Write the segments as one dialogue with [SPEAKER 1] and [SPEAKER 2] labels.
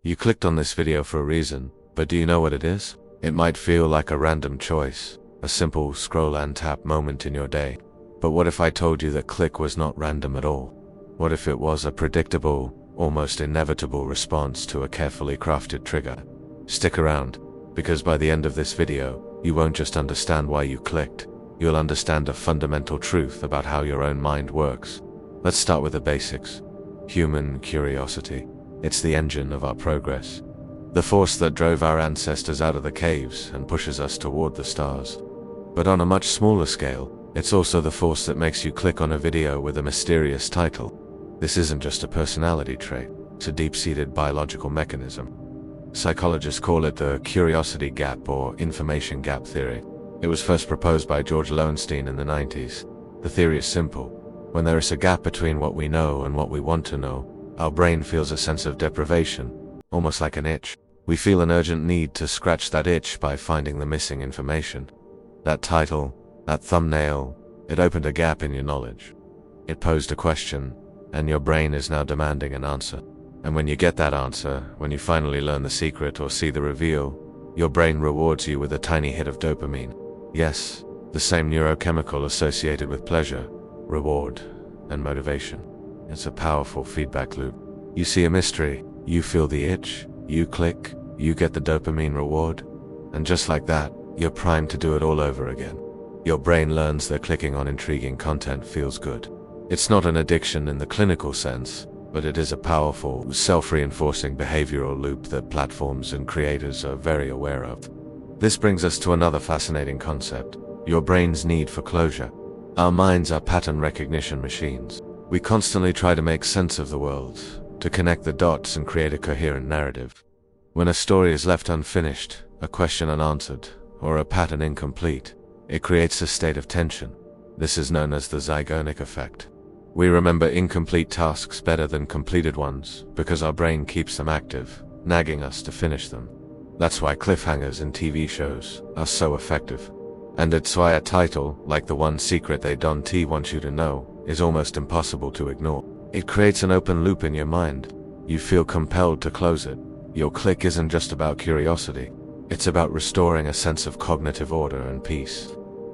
[SPEAKER 1] You clicked on this video for a reason, but do you know what it is? It might feel like a random choice, a simple scroll and tap moment in your day. But what if I told you that click was not random at all? What if it was a predictable, almost inevitable response to a carefully crafted trigger? Stick around, because by the end of this video, you won't just understand why you clicked, you'll understand a fundamental truth about how your own mind works. Let's start with the basics. Human curiosity. It's the engine of our progress. The force that drove our ancestors out of the caves and pushes us toward the stars. But on a much smaller scale, it's also the force that makes you click on a video with a mysterious title. This isn't just a personality trait, it's a deep-seated biological mechanism. Psychologists call it the curiosity gap or information gap theory. It was first proposed by George Lowenstein in the 90s. The theory is simple. When there is a gap between what we know and what we want to know, our brain feels a sense of deprivation, almost like an itch. We feel an urgent need to scratch that itch by finding the missing information. That title, that thumbnail, it opened a gap in your knowledge. It posed a question, and your brain is now demanding an answer. And when you get that answer, when you finally learn the secret or see the reveal, your brain rewards you with a tiny hit of dopamine. Yes, the same neurochemical associated with pleasure, reward, and motivation. It's a powerful feedback loop. You see a mystery, you feel the itch, you click, you get the dopamine reward, and just like that, you're primed to do it all over again. Your brain learns that clicking on intriguing content feels good. It's not an addiction in the clinical sense, but it is a powerful, self-reinforcing behavioral loop that platforms and creators are very aware of. This brings us to another fascinating concept: your brain's need for closure. Our minds are pattern recognition machines. We constantly try to make sense of the world, to connect the dots and create a coherent narrative. When a story is left unfinished, a question unanswered, or a pattern incomplete, it creates a state of tension. This is known as the zygonic effect. We remember incomplete tasks better than completed ones because our brain keeps them active, nagging us to finish them. That's why cliffhangers in TV shows are so effective. And it's why a title, like the one secret they don't want you to know, is almost impossible to ignore. It creates an open loop in your mind. You feel compelled to close it. Your click isn't just about curiosity. It's about restoring a sense of cognitive order and peace.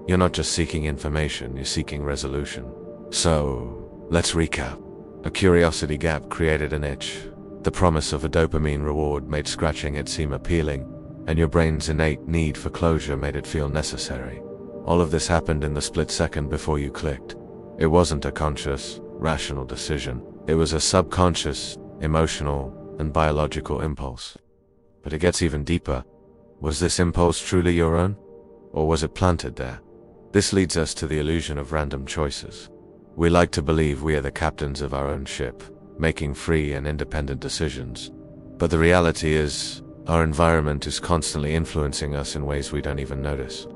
[SPEAKER 1] You're not just seeking information, you're seeking resolution. So, let's recap. A curiosity gap created an itch. The promise of a dopamine reward made scratching it seem appealing, and your brain's innate need for closure made it feel necessary. All of this happened in the split second before you clicked. It wasn't a conscious, rational decision. It was a subconscious, emotional, and biological impulse. But it gets even deeper. Was this impulse truly your own? Or was it planted there? This leads us to the illusion of random choices. We like to believe we are the captains of our own ship, making free and independent decisions. But the reality is, our environment is constantly influencing us in ways we don't even notice.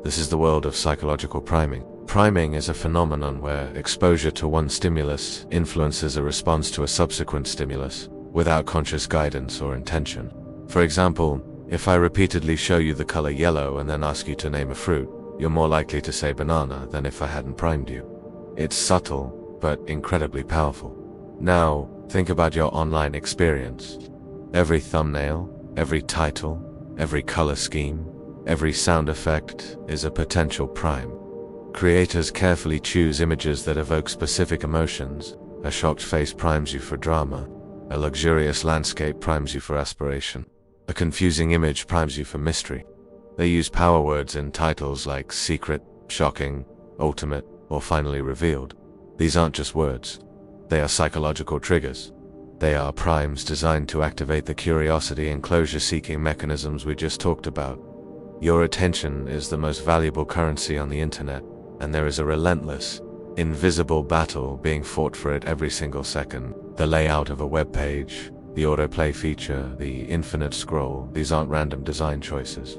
[SPEAKER 1] This is the world of psychological priming. Priming is a phenomenon where exposure to one stimulus influences a response to a subsequent stimulus, without conscious guidance or intention. For example, if I repeatedly show you the color yellow and then ask you to name a fruit, you're more likely to say banana than if I hadn't primed you. It's subtle, but incredibly powerful. Now, think about your online experience. Every thumbnail, every title, every color scheme, every sound effect is a potential prime. Creators carefully choose images that evoke specific emotions. A shocked face primes you for drama. A luxurious landscape primes you for aspiration. A confusing image primes you for mystery. They use power words in titles like secret, shocking, ultimate, or finally revealed. These aren't just words. They are psychological triggers. They are primes designed to activate the curiosity and closure-seeking mechanisms we just talked about. Your attention is the most valuable currency on the internet, and there is a relentless, invisible battle being fought for it every single second. The layout of a web page, the autoplay feature, the infinite scroll, these aren't random design choices.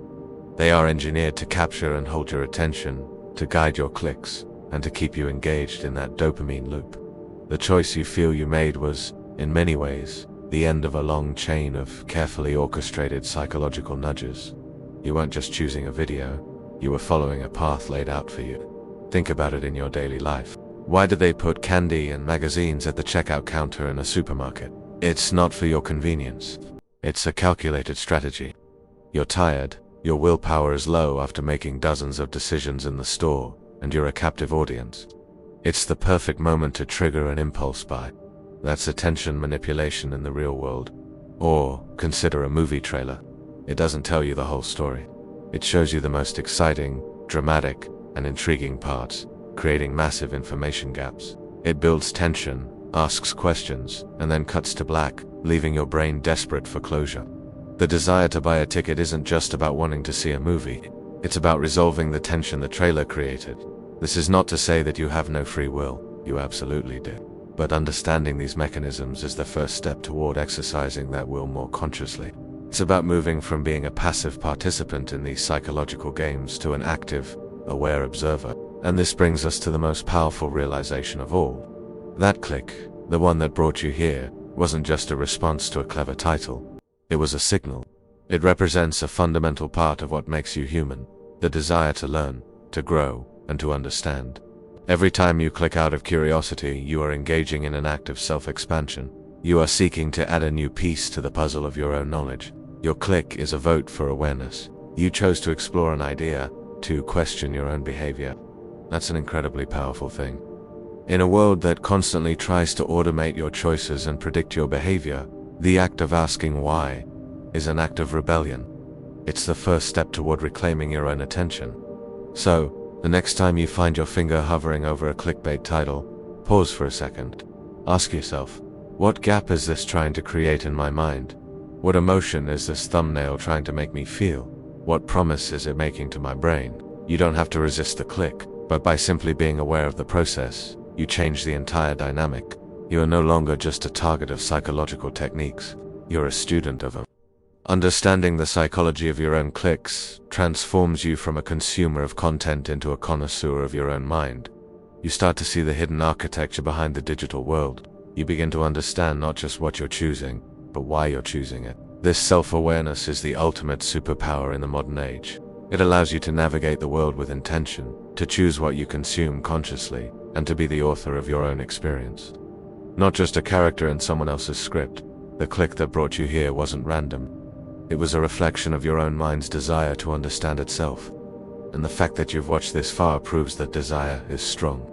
[SPEAKER 1] They are engineered to capture and hold your attention, to guide your clicks, and to keep you engaged in that dopamine loop. The choice you feel you made was, in many ways, the end of a long chain of carefully orchestrated psychological nudges. You weren't just choosing a video, you were following a path laid out for you. Think about it in your daily life. Why do they put candy and magazines at the checkout counter in a supermarket? It's not for your convenience. It's a calculated strategy. You're tired, your willpower is low after making dozens of decisions in the store, and you're a captive audience. It's the perfect moment to trigger an impulse buy. That's attention manipulation in the real world. Or consider a movie trailer. It doesn't tell you the whole story. It shows you the most exciting, dramatic, and intriguing parts, creating massive information gaps. It builds tension, asks questions, and then cuts to black, leaving your brain desperate for closure. The desire to buy a ticket isn't just about wanting to see a movie. It's about resolving the tension the trailer created. This is not to say that you have no free will. You absolutely do. But understanding these mechanisms is the first step toward exercising that will more consciously. It's about moving from being a passive participant in these psychological games to an active, aware observer. And this brings us to the most powerful realization of all. That click, the one that brought you here, wasn't just a response to a clever title. It was a signal. It represents a fundamental part of what makes you human, the desire to learn, to grow, and to understand. Every time you click out of curiosity, you are engaging in an act of self-expansion. You are seeking to add a new piece to the puzzle of your own knowledge. Your click is a vote for awareness. You chose to explore an idea, to question your own behavior. That's an incredibly powerful thing. In a world that constantly tries to automate your choices and predict your behavior, the act of asking why is an act of rebellion. It's the first step toward reclaiming your own attention. So, the next time you find your finger hovering over a clickbait title, pause for a second. Ask yourself, what gap is this trying to create in my mind? What emotion is this thumbnail trying to make me feel? What promise is it making to my brain? You don't have to resist the click, but by simply being aware of the process, you change the entire dynamic. You are no longer just a target of psychological techniques, you're a student of them. Understanding the psychology of your own clicks transforms you from a consumer of content into a connoisseur of your own mind. You start to see the hidden architecture behind the digital world. You begin to understand not just what you're choosing, but why you're choosing it. This self-awareness is the ultimate superpower in the modern age. It allows you to navigate the world with intention, to choose what you consume consciously, and to be the author of your own experience. Not just a character in someone else's script. The click that brought you here wasn't random. It was a reflection of your own mind's desire to understand itself. And the fact that you've watched this far proves that desire is strong.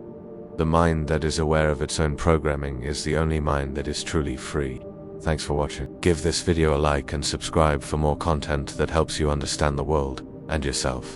[SPEAKER 1] The mind that is aware of its own programming is the only mind that is truly free. Thanks for watching. Give this video a like and subscribe for more content that helps you understand the world and yourself.